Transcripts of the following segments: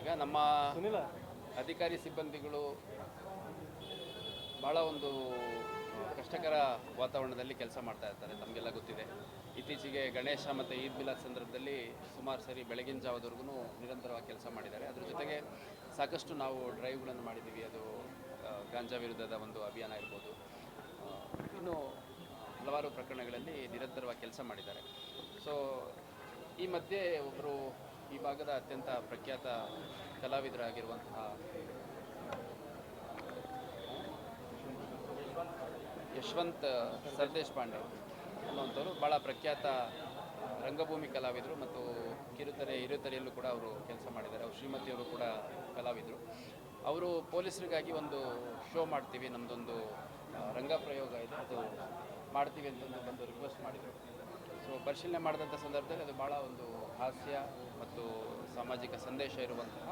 ಈಗ ನಮ್ಮ ಅಧಿಕಾರಿ ಸಿಬ್ಬಂದಿಗಳು ಭಾಳ ಒಂದು ಕಷ್ಟಕರ ವಾತಾವರಣದಲ್ಲಿ ಕೆಲಸ ಮಾಡ್ತಾ ಇರ್ತಾರೆ. ತಮಗೆಲ್ಲ ಗೊತ್ತಿದೆ, ಇತ್ತೀಚೆಗೆ ಗಣೇಶ ಮತ್ತು ಈದ್ ಮಿಲಾದ್ ಸಂದರ್ಭದಲ್ಲಿ ಸುಮಾರು ಸರಿ ಬೆಳಗಿನ ಜಾವದವರೆಗೂ ನಿರಂತರವಾಗಿ ಕೆಲಸ ಮಾಡಿದ್ದಾರೆ. ಅದ್ರ ಜೊತೆಗೆ ಸಾಕಷ್ಟು ನಾವು ಡ್ರೈವ್ಗಳನ್ನು ಮಾಡಿದ್ದೀವಿ. ಅದು ಗಾಂಜಾ ವಿರುದ್ಧದ ಒಂದು ಅಭಿಯಾನ ಇರ್ಬೋದು, ಇನ್ನೂ ಹಲವಾರು ಪ್ರಕರಣಗಳಲ್ಲಿ ನಿರಂತರವಾಗಿ ಕೆಲಸ ಮಾಡಿದ್ದಾರೆ. ಸೊ ಈ ಮಧ್ಯೆ ಒಬ್ಬರು ಈ ಭಾಗದ ಅತ್ಯಂತ ಪ್ರಖ್ಯಾತ ಕಲಾವಿದರಾಗಿರುವಂತಹ ಯಶವಂತ್ ಸರ್ದೇಶಪಾಂಡೆ ಅನ್ನುವಂಥವ್ರು ಭಾಳ ಪ್ರಖ್ಯಾತ ರಂಗಭೂಮಿ ಕಲಾವಿದರು ಮತ್ತು ಹಿರಿತೆರೆಯಲ್ಲೂ ಕೂಡ ಅವರು ಕೆಲಸ ಮಾಡಿದ್ದಾರೆ. ಅವ್ರು ಶ್ರೀಮತಿಯವರು ಕೂಡ ಕಲಾವಿದರು. ಅವರು ಪೊಲೀಸರಿಗಾಗಿ ಒಂದು ಶೋ ಮಾಡ್ತೀವಿ, ನಮ್ಮದೊಂದು ರಂಗ ಪ್ರಯೋಗ ಇದೆ, ಅದು ಮಾಡ್ತೀವಿ ಅಂತ ಬಂದು ರಿಕ್ವೆಸ್ಟ್ ಮಾಡಿದರು. ಸೊ ಪರಿಶೀಲನೆ ಮಾಡಿದಂಥ ಸಂದರ್ಭದಲ್ಲಿ ಅದು ಭಾಳ ಒಂದು ಹಾಸ್ಯ ಮತ್ತು ಸಾಮಾಜಿಕ ಸಂದೇಶ ಇರುವಂತಹ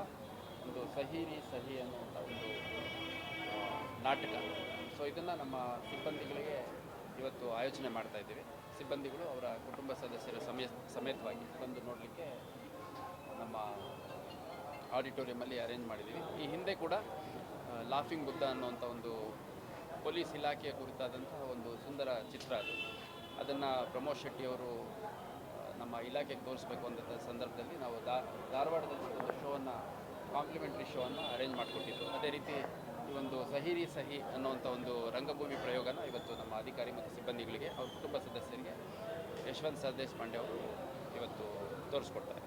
ಒಂದು ಸಹಿ ಅನ್ನುವಂಥ ಒಂದು ನಾಟಕ. ಸೊ ಇದನ್ನು ನಮ್ಮ ಸಿಬ್ಬಂದಿಗಳಿಗೆ ಇವತ್ತು ಆಯೋಜನೆ ಮಾಡ್ತಾ ಇದ್ದೀವಿ. ಸಿಬ್ಬಂದಿಗಳು ಅವರ ಕುಟುಂಬ ಸದಸ್ಯರ ಸಮೇತವಾಗಿ ಬಂದು ನೋಡಲಿಕ್ಕೆ ನಮ್ಮ ಆಡಿಟೋರಿಯಮಲ್ಲಿ ಅರೇಂಜ್ ಮಾಡಿದ್ದೀವಿ. ಈ ಹಿಂದೆ ಕೂಡ ಲಾಫಿಂಗ್ ಬುದ್ಧ ಅನ್ನುವಂಥ ಒಂದು ಪೊಲೀಸ್ ಇಲಾಖೆಯ ಕುರಿತಾದಂತಹ ಒಂದು ಸುಂದರ ಚಿತ್ರ ಅದನ್ನು ಪ್ರಮೋದ್ ಶೆಟ್ಟಿಯವರು ನಮ್ಮ ಇಲಾಖೆಗೆ ತೋರಿಸ್ಬೇಕು ಅಂತ ಸಂದರ್ಭದಲ್ಲಿ ನಾವು ಧಾರವಾಡದಲ್ಲಿ ಒಂದು ಶೋವನ್ನು, ಕಾಂಪ್ಲಿಮೆಂಟ್ರಿ ಶೋವನ್ನು ಅರೇಂಜ್ ಮಾಡಿಕೊಟ್ಟಿದ್ದು. ಅದೇ ರೀತಿ ಈ ಒಂದು ಸಹಿ ಅನ್ನುವಂಥ ಒಂದು ರಂಗಭೂಮಿ ಪ್ರಯೋಗನ ಇವತ್ತು ನಮ್ಮ ಅಧಿಕಾರಿ ಮತ್ತು ಸಿಬ್ಬಂದಿಗಳಿಗೆ, ಅವ್ರ ಕುಟುಂಬ ಸದಸ್ಯರಿಗೆ ಯಶವಂತ್ ಸರ್ದೇಶಪಾಂಡೆ ಅವರು ಇವತ್ತು ತೋರಿಸ್ಕೊಡ್ತಾರೆ.